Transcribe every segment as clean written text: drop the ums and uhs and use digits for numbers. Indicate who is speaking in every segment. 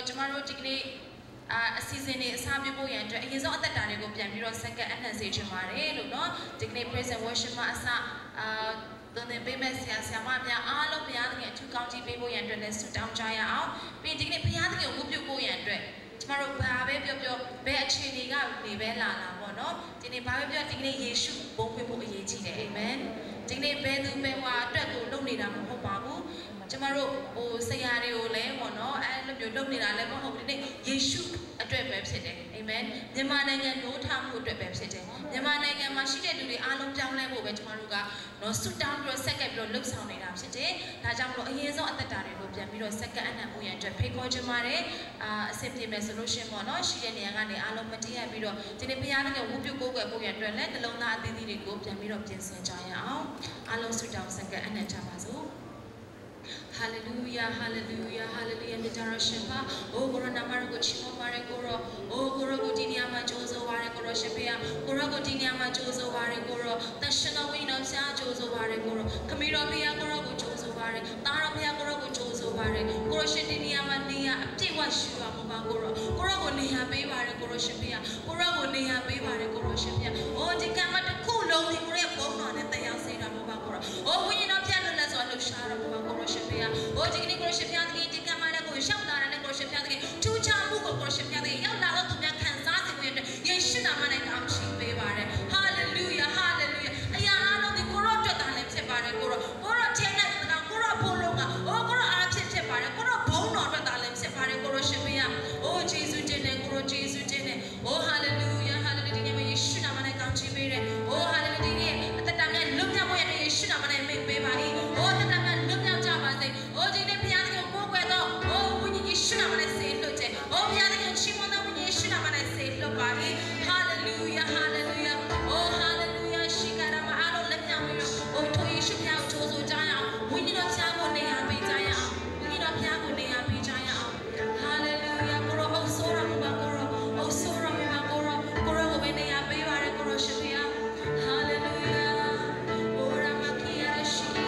Speaker 1: ကျမတို့ဒီကနေ့အစီအစဉ်တွေအစားပြုဖို့ရန်အတွက်အရင်ဆုံးအသက်တာတွေကိုပြန်ပြီးတော့စက္ကန့်အနှံ့စေချင်ပါတယ်လို့နော်ဒီကနေ့ praise and worship မှာအစသွန်သင်ပေးမဲ့ဆရာဆရာမများအားလုံးဘုရားသခင်အထူးကောင်းချီးပေးဖို့ရန်အတွက်လည်းဆုတောင်းကြရအောင်ပြီးဒီကနေ့ဘုရားသခင်ကိုဝတ်ပြုဖို့ရန်အတွက်ကျမတို့ဘာပဲပြောပြောဘယ်အခြေအနေကနေပဲလာပေါ့နော်ဒီနေ့ဘာပဲပြောဒီကနေ့ယေရှုဘုန်းဖွင့်ဖို့အရေးကြီးတယ်အာမင်ဒီကနေ့ဘယ်သူဘယ်ဝါအတွက်ကိုလုပ်နေတာမဟုတ်ပါဘူးကျမတို့ဆရာတွေကိုလည်းပေါ့နော်အဲ့လိုမျိုးလုပ်နေတာလည်းမဟုတ်ဘူးဒီနေ့ယေရှုအတွက်ပဲဖြစ်တယ်အာမင်မြန်မာနိုင်ငံနိုးထမှုအတွက်ပဲဖြစ်တယ်မြန်မာနိုင်ငံမှာရှိတဲ့လူတွေအားလုံးပြောင်းလဲဖို့ပဲကျမတို့ကနော်ဆုတောင်းပြီးတော့ဆက်ကပ်ပြီးတော့လှုပ်ဆောင်နေတာဖြစ်တယ်ဒါကြောင့်မလို့အရင်ဆုံးအသက်တာတွေကိုပြန်ပြီးတော့ဆက်ကပ်အနှံ့ဖို့ရန်အတွက်ဖိတ်ခေါ်ချင်ပါတယ်အဆင်ပြေမယ်ဆိုလို့ရှိရင်ပေါ့နော်ရှိတဲ့နေရာကနေအားလုံးမတည့်ရပြီးတော့ဒီနေ့ဘုရားသခင်ဝတ်ပြုကိုးကွယ်ဖို့ရန်အတွက်လည်းနှလုံးသားအသီးသီးတွေကိုပြန်ပြီးတော့ပြင်ဆင်ကြရအောင်အားလုံးဆုတောင်းဆက်ကပ်အနှံ့ကြပါစို့Hallelujah, hallelujah, hallelujah. Mitarashimpa. Oh, Guru Namarugo Chimo Mare Guru. Oh, Guru Gudiniama Jozo Vare Guru Shipia. Guru Gudiniama Jozo Vare Guru. Tashana Winam Sa Jozo Vare Guru. Kamira Pia Guru Jozo Vare. Tara Pia Guru Jozo Vare. Guru Shidiniama Nia. Tiwa Shua Muma Guru. Guru Nia Bevare Guru Shipia. Guru Nia Bevare Guru Shipia. Oh, Dikama to cool on the great bone and the Yasina Muma Guru. Oh, we know Piano Lazo Shara Muma Guru Shipia. Oh, Jigni Groshipyaki, Tikamana, Shamana, and Groshipyaki, two Chamu Groshipyaki, Yala to the Kansas, Yeshunamana Kamshi, Bevare. Hallelujah, hallelujah. Ayano, the Kurota, and Separe Guru, Guru Tena, Guru Poloma, oh, Guru Archie Separe, Guru Bono, Talem Separe Groshipia. Oh, Jesus, Jene, Guru Jesus, Jene. Oh, hallelujah, hallelujah, Yeshunamana Kamshi, oh, hallelujah. At the time I looked at where Yeshunamana make Bevari. Oh, the time I looked at Oh, Jane Piano, oh, when you should have said, look, oh, Piano, she won up when you should have said, look, hallelujah, hallelujah, oh, hallelujah, she got a man, let me oh, to you should have chosen Jaya, we need a Tiago, they are be Jaya, we need a Tiago, they are be Jaya, hallelujah, Goro, oh, Sora, Goro, oh, Sora, Goro, Goro, when they are be Goro, Shivia, hallelujah, oh, Ramakia, she.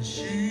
Speaker 2: She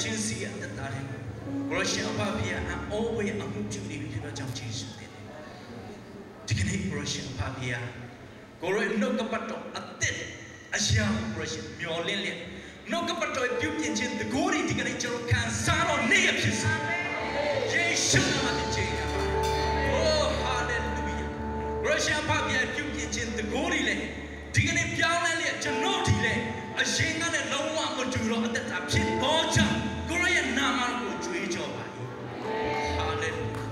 Speaker 2: ချင်းစီအသက်တာတယ်ကိုရရှင်အဖဖေက always အမှုပြုနေပြီဖြစ်တော့ကြောင့်ကျေးဇူးတင်တယ်ဒီကနေ့ကိုရရှင်အဖဖေကကိုရနှုတ်ကပတ်တော်အသက်အရာကိုရရှင်မျောလင်းလင်းနှုတ်ကပတ်တော်ပြုပြင်ခြင်းတကိုးတွေဒီကနေ့ကျွန်တော်ခံစားတော့နေရဖြစ်စေယေရှုနာမနဲ့ကျေးဇူးပါအိုးဟာလေလုယာကိုရရှင်အဖဖေပြုပြင်ခြင်းတကိုးတွေလေဒီကနေ့ပြောင်းလဲလေကျွန်တော်ဒီလေအရှင်ကလည်းလုံးဝမတူတော့အသက်တာဖြစ်ပေါ်ကြောင်းကိုရရဲ့နာမကိုကြွေးကြော်ပါဟာလေလုယာ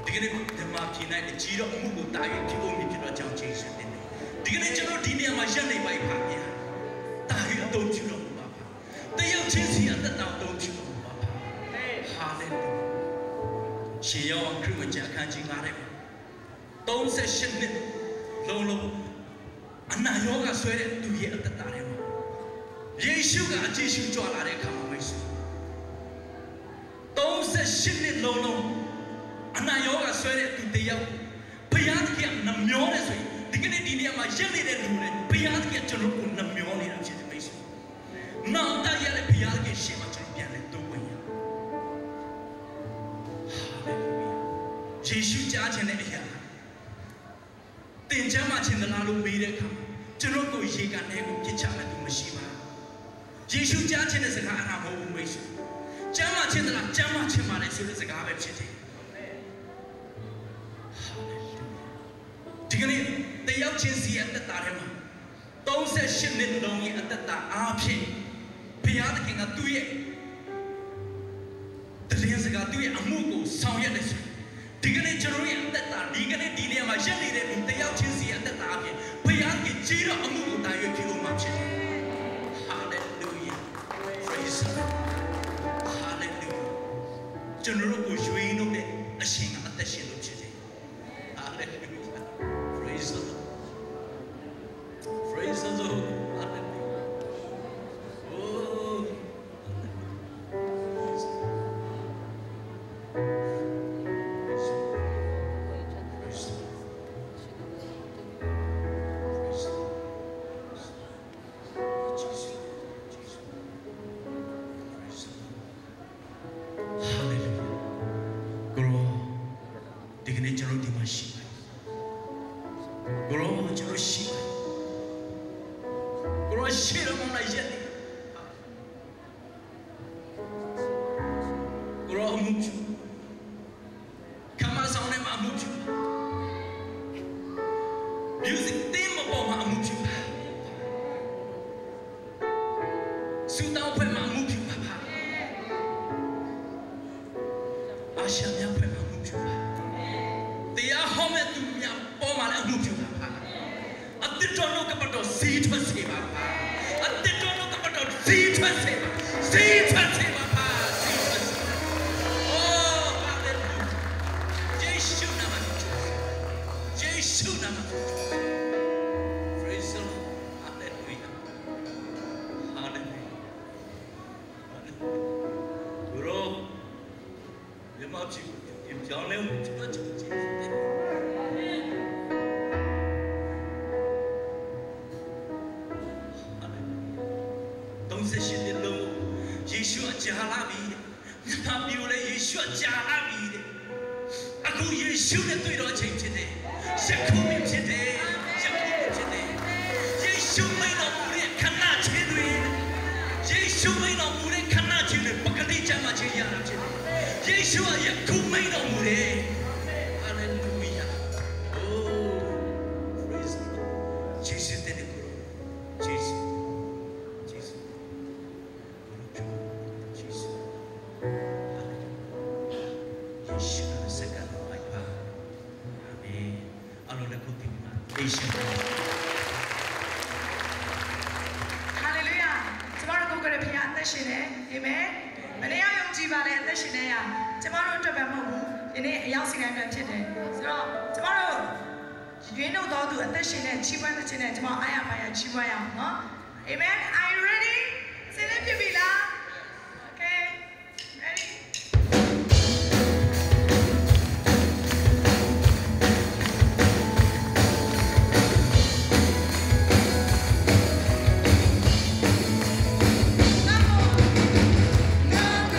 Speaker 2: ဒီကနေ့ဓမ္မပြနိုင်တဲ့ကြီးတော့အမှုကိုတာ၍ဖြစ်ဖို့မြည်ဖြစ်တော့ကြောင်းကျေးဇူးတင်တယ်ဒီကနေ့ကျွန်တော်ဒီနေရာမှာရပ်နေပါပါဗျာတာ၍အသုံးပြုတော့ပါပါတယောက်ချင်းစီအသက်တာအသုံးပြုတော့ပါပါဟာလေလုယာရှေးရောက်ခရစ်ဝင်ကျမ်းအခန်းကြီး9ထဲမှာ38နှစ်လုံးအနာရောဂါဆွဲတဲ့သူရဲ့အသက်တာထဲမှာယေရှုကအကြည့်ရှုကြွလာတဲ့အခါမှာမိတ်ဆွေ38နှစ်လုံးအနာရောဂါဆွဲတဲ့သူတယောက်ဘုရားသခင်နှမျောတယ်ဆိုရင်ဒီကနေ့ဒီနေရာမှာရက်နေတဲ့လူတွေဘုရားသခင်ကျွန်တော်ကိုနှမျောနေတာဖြစ်တယ်မိတ်ဆွေနောက်တရတဲ့ဘုရားသခင်ရှေ့မှာကျွန်တော်ပြန်လဲတိုးဝင်ရဟာလေလုယာယေရှုကြားခြင်းတဲ့အရာတင်ချမ်းမှခြင်းသလားလို့မေးတဲ့အခါကျွန်တော်ကိုရေကန်ထဲကိုပြစ်ချမဲ့သူမရှိပါယေရှုကြားခြင်းတဲ့စကားအရာမဟုတ်ဘူးမိတ်ဆွေကျမ်းမှခြင်းသလားကျမ်းမှခြင်းပါလေဆိုတဲ့စကားပဲဖြစ်တယ်ဒီကနေ့တယောက်ချင်းစီရဲ့အသက်တာထဲမှာ38နှစ်လုံးရဲ့အသက်တာအားဖြင့်ဘုရားသခင်ကသူ့ရဲ့တည်င်းစကားသူ့ရဲ့အမှုကိုဆောင်ရွက်တယ်ဆိုဒီကနေ့ကျွန်တော်ရဲ့အသက်တာဒီကနေ့ဒီနေရာမှာရက်နေတဲ့လူတယောက်ချင်းစီရဲ့အသက်တာအပြင်ဘုရားကြီးကြီးတော့အမှုကိုတာရွဖြစ်လို့မှဖြစ်တယ် Hallelujah Praise the Lord Hallelujah ကျွန်တော်တို့ကိုရွေးနှုတ်တဲ့အရှင်ကအသက်ရှင်လို့ဖြစ်တယ် Hallelujah Praise the Lord Praise the Lord Hallelujah Oh
Speaker 3: Amen. Are you ready? Say it to me, okay. Ready? Number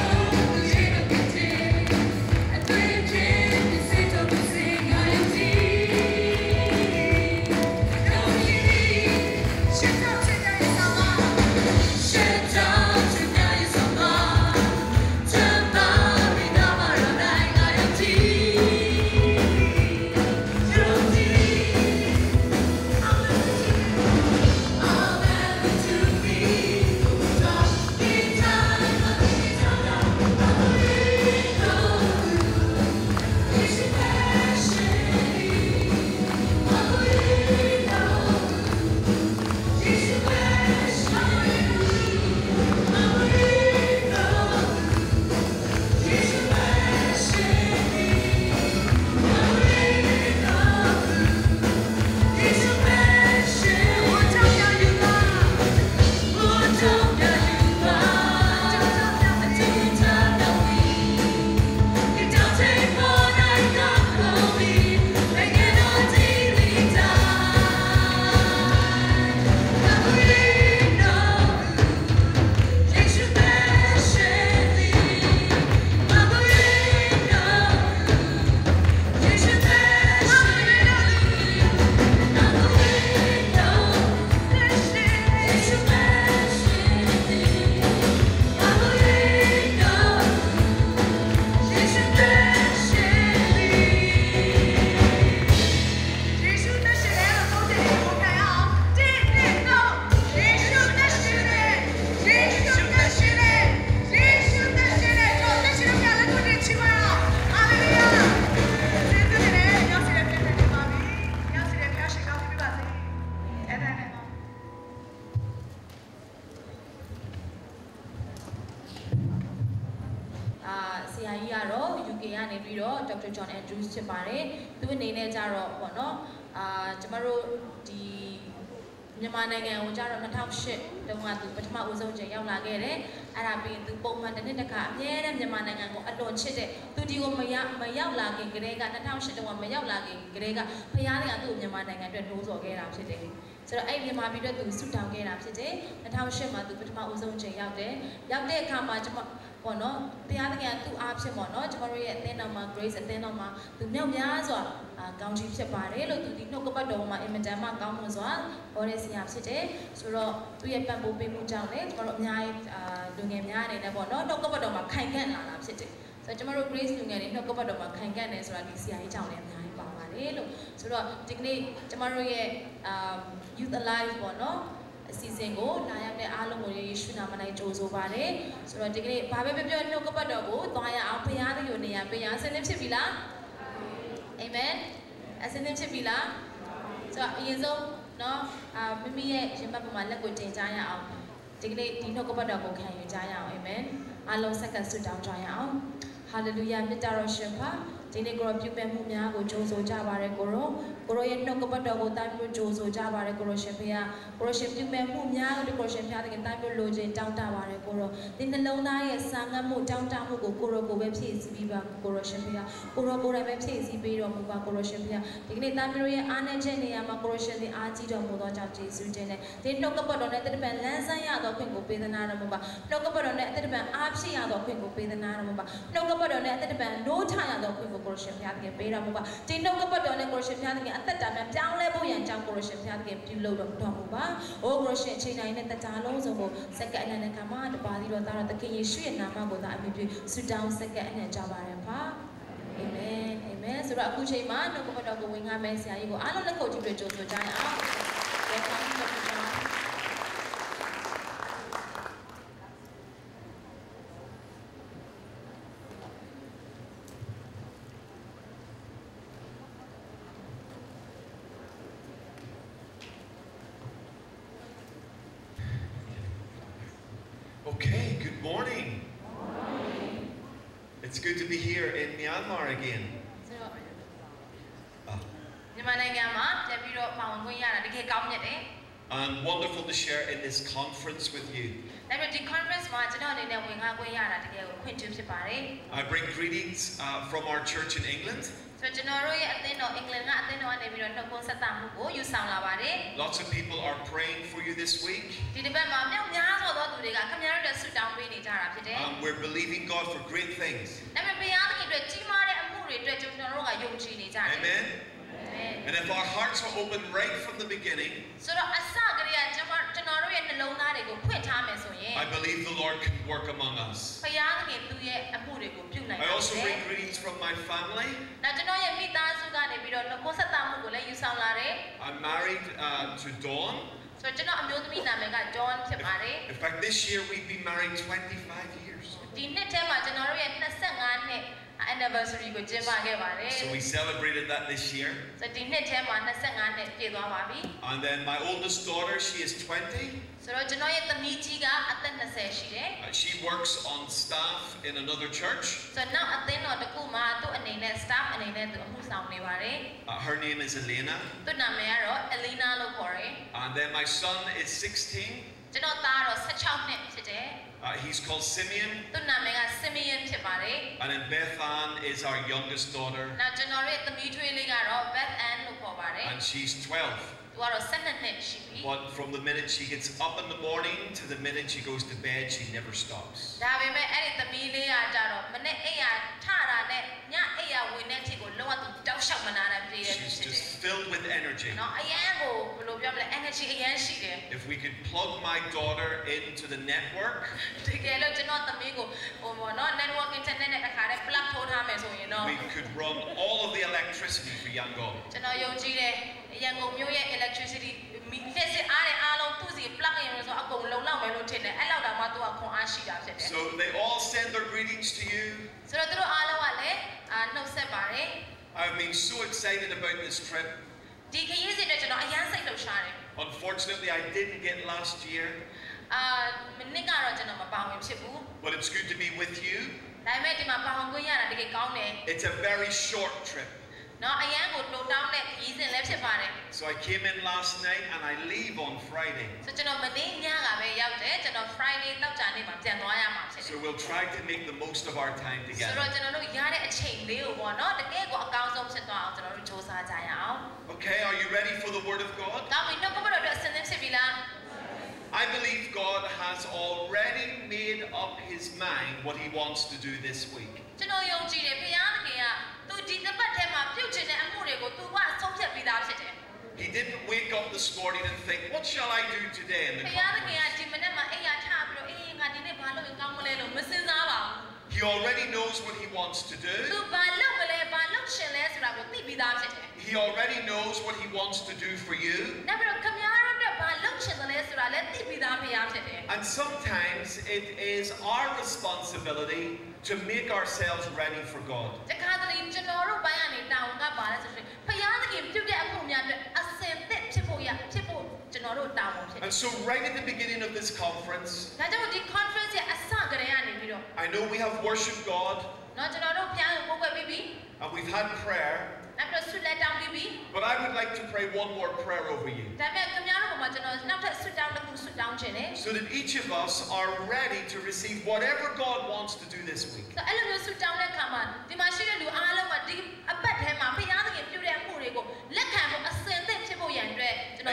Speaker 1: Dr. John Andrews ဖြစ်ပါတယ်သူအနေနဲ့ကြတော့ပေါ့နော်ကျမတို့ဒီမြန်မာနိုင်ငံကိုကြတော့2008တုန်းကသူပထမဦးဆုံးချိန်ရောက်လာခဲ့တယ်အဲ့ဒါပြီးသူပုံမှန်တစ်နှစ်တစ်ခါအများနဲ့မြန်မာနိုင်ငံကိုအလွန်ချစ်တဲ့သူဒီကိုမရောက်လာခင်ကတည်းက2008တုန်းကမရောက်လာခင်ကတည်းကဖခင်ကသူ့မြန်မာနိုင်ငံအတွက်နှိုးဆော်ခဲ့တာဖြစ်တယ်ဆိုတော့အဲ့မြန်မာပြည်အတွက်သူဆုတောင်းခဲ့တာဖြစ်တယ်2008မှာသူပထမဦးဆုံးချိန်ရောက်တယ်ရောက်တဲ့အခါမှာကျွန်မပေါ့နော်တရားသခင်သူ့အားဖြင့်ပေါ့နော်ကျွန်တော်တို့ရဲ့အသင်းတော်မှာ Grace အသင်းတော်မှာသူမြောက်များစွာကောင်းချီးဖြစ်ပါတယ်လို့သူဒီနှုတ်ကပတ်တော်မှာအင်မတန်မှကောင်းမွန်စွာဟောတဲ့ဆရာဖြစ်တယ်ဆိုတော့သူရဲ့ပံ့ပိုးပေးမှုကြောင့်လည်းကျွန်တော်တို့အများကြီးလူငယ်များအနေနဲ့ပေါ့နော်နှုတ်ကပတ်တော်မှာခိုင်ခန့်လာတာဖြစ်တယ်ဆိုတော့ကျွန်တော်တို့ Grace လူငယ်တွေနှုတ်ကပတ်တော်မှာခိုင်ခန့်တယ်ဆိုတာဒီဆရာကြီးကြောင့်လည်းအများကြီးပါပါတယ်လို့ဆိုတော့ဒီကနေ့ကျွန်တော်တို့ရဲ့Youth Alive ပေါ့နော်အစီအစဉ်ကိုလာရောက်တဲ့အားလုံးကိုယေရှုနာမ၌ကြိုဆိုပါတယ်ဆိုတော့ဒီကနေ့ဘာပဲပြောနှုတ်ကပတ်တော်ကိုသွားရအောင်ဖခင်သခင်နေရာပေးရဆင်းသဖြစ်ပြီလားအာမင်အဆင်းသဖြစ်ပြီလားဆိုတော့အရင်ဆုံးเนาะမိမိရဲ့ရင်ဘတ်ပေါ်မှာလက်ကိုတင်ကြရအောင်ဒီကနေ့ဒီနှုတ်ကပတ်တော်ကိုခံယူကြရအောင်အာမင်အားလုံးဆက်ကဆုတောင်းကြရအောင်ဟာလေလုယာမြတ်တော်ရှင်ပါဒီနေ့ကိုရောပြုမဲ့မှုများကိုကြိုးဆိုကြပါရယ်ကိုရောရဲ့နှုတ်ကပတ်တော်ကိုတိုင်းပြကြိုးဆိုကြပါရယ်ကိုရောရှင်ဖေဟာကိုရောရှင်ပြုမဲ့မှုများကိုကိုရောရှင်ဖျားတဲ့တိုင်းပြလိုချင်တောင်းတပါရယ်ကိုရောဒီနှလုံးသားရဲ့စာငတ်မှုတောင်းတမှုကိုကိုရောကိုပဲဖြည့်ဆည်းပြီးပါကိုရောရှင်ဖေဟာကိုရောကိုယ်တိုင်ပဲဖြည့်ဆည်းပေးတော်မူပါကိုရောရှင်ဖေဟာဒီကနေ့တိုင်းပြရဲ့အားနဲ့ချက်နေရာမှာကိုရောရှင်သည်အားကြီးတော်မူသောကြောင့်ယေရှုတင်တဲ့ဒီနှုတ်ကပတ်တော်နဲ့တပည့်လမ်းဆန်းရသောခွင့်ကိုပေးသနာတော်မူပါနှုတ်ကပတ်တော်နဲ့တပည့်အားဖြစ်ရသောခွင့်ကိုပေးသနာတော်မူပါနှုတ်ကပတ်တော်နဲ့တပည့်နိုးထရသောခွင့်ကိုကိုရောရှင်ဖျားတဲ့ပေးတော်မူပါဒီနှုတ်ကပတ်တော်နဲ့ကိုရောရှင်ဖျားတဲ့အသက်တာများပြောင်းလဲဖို့ရန်ကြောင့်ကိုရောရှင်ဖျားတဲ့ပြုလုပ်တော်မူပါအိုးကိုရောရှင်ချိန်တိုင်းနဲ့တကြားလုံးစုံကိုစက္ကန့်အနန္တကမှာတပါးသီတော်သားတော်သခင်ယေရှုရဲ့နာမကိုသာအမြဲပြုဆုတောင်းစက္ကန့်အနန္တကြပါရပါအာမင်အာမင်ဆိုတော့အခုချိန်မှာနှုတ်ကပတ်တော်ကိုဝင်ငါမယ်ဆရာကြီးကိုအားလုံးလက်ခုပ်တီးပြီးကြိုဆိုကြရအောင်ကျေးဇူးတင်ပါတယ်
Speaker 4: Okay, good morning. It's good to be here in Myanmar again. And wonderful to share in this conference with you. I bring greetings from our church in England. Lots of people are praying for you this week. We're believing God for great things. Amen. And if our hearts are open right from the beginning, I believe the Lord can work among us. I also bring greetings from my family. I'm married to Dawn. In fact, this year we've been married 25 years. So we celebrated that this year. And then my oldest daughter, she is 20. She works on staff in another church. Her name is Elena. And then my son is 16. He's called Simeon. And then Beth Ann is our youngest daughter. And she's 12. But from the minute she gets up in the morning to the minute she goes to bed, she never stops. She's just filled with energy. If we could plug my daughter into the network, we could run all of the electricity for Yangon. So they all send their greetings to you. I've been so excited about this trip. Unfortunately, I didn't get last year. But it's good to be with you. It's a very short trip. So I came in last night and I leave on Friday. So we'll try to make the most of our time together. Okay, are you ready for the Word of God? I believe God has already made up His mind what He wants to do this week. He didn't wake up this morning and think, what shall I do today in the conference? He already knows what He wants to do. He already knows what He wants to do for you. And sometimes it is our responsibility to make ourselves ready for God. And so right at the beginning of this conference, I know we have worshiped God and we've had prayer, but I would like to pray one more prayer over you, so that each of us are ready to receive whatever God wants to do this week.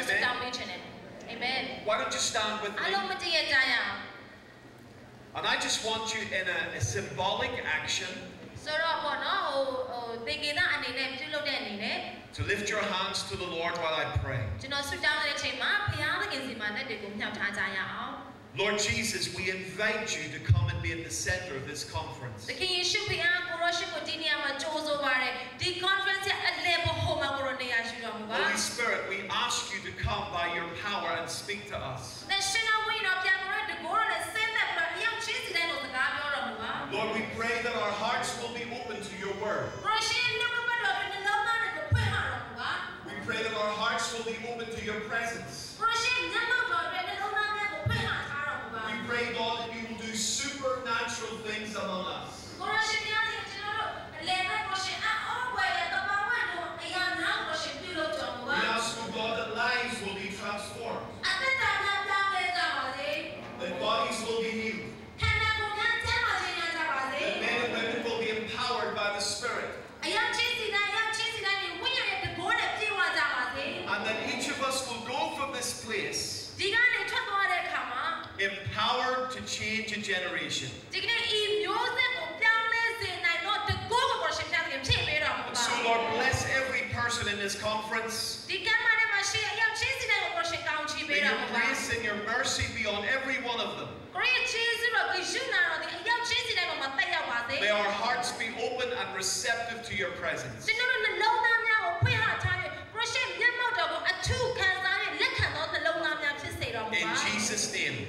Speaker 4: Amen. Why don't you stand with me? And I just want you in a symbolic action to lift your hands to the Lord while I pray. Lord Jesus, we invite you to come and be at the center of this conference. Holy Spirit, we ask you to come by your power and speak to us. Lord, we pray that our hearts will be open to your word. We pray that our hearts will be open to your presence. We pray, God, that you will do supernatural things among us. We ask, oh God, that lives will be transformed, that bodies will be healed, that men and women will be empowered by the Spirit, and that each of us will go from this place empowered to change a generation. And so, Lord, bless every person in this conference. May your grace and your mercy be on every one of them. May our hearts be open and receptive to your presence. In Jesus' name.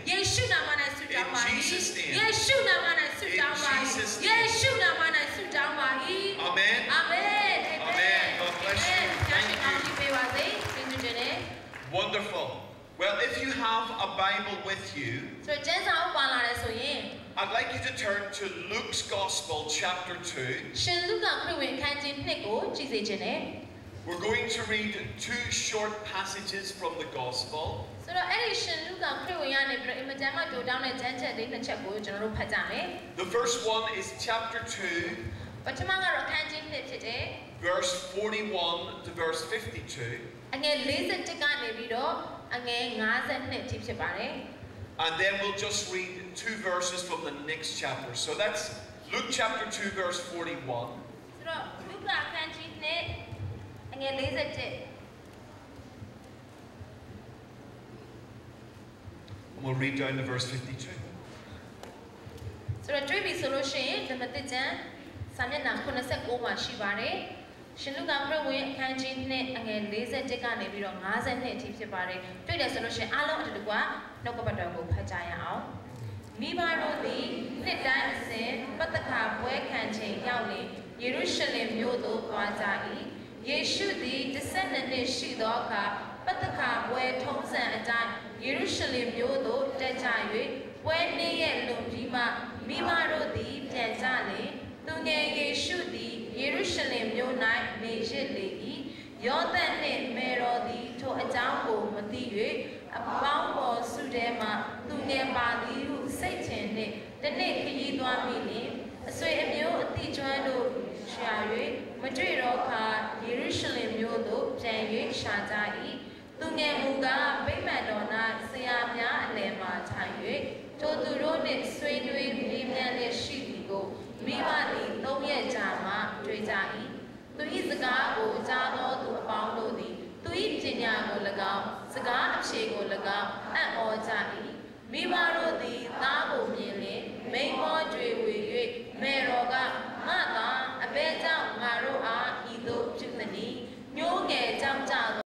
Speaker 4: In Jesus' name. In Jesus' name. Amen. Amen. God bless you. Thank you. Wonderful. Well, if you have a Bible with you, I'd like you to turn to Luke's Gospel, chapter 2. We're going to read two short passages from the Gospel. The first one is chapter 2, verse 41 to verse 52. And then we'll just read two verses from the next chapter. So that's Luke chapter 2, verse 41. And we'll read down to verse 52.
Speaker 1: ပွဲနေ့ရဲ့လွန်ပြီးမှမိဘတို့သည်ပြန်ကြလေသူငယ်ယေရှုသည်ယေရုရှလင်မြို့၌နေရစ်လေ၏ယောသန်နှင့်မေရောသည်ထိုအကြောင်းကိုမသိ၍အပေါင်းပေါ်စုထဲမှသူငယ်ပါသည်ဟုစိတ်ချင်နှင့်တနေ့ခရီးသွားမိလျှင်အဆွေအမျိုးအတိကျွမ်းတို့ရှာ၍မတွေ့တော့ခါယေရုရှလင်မြို့သို့ပြန်၍ရှာကြ၏သူငယ်မူကားဗိမာန်တော်၌ဆရာများအလယ်မှထိုင်၍ထိုသူတို့နှင့်ဆွေးနွေးမေးမြန်းလျက်ရှိသည်ကိုမိဘသည်3ရက်ကြာမှတွေ့ကြ၏သူ၏စကားကိုကြားသောသူအပေါင်းတို့သည်သူ၏ပညာကို၎င်းစကားအဖြေကို၎င်းအံ့ဩကြ၏မိဘတို့သည်သား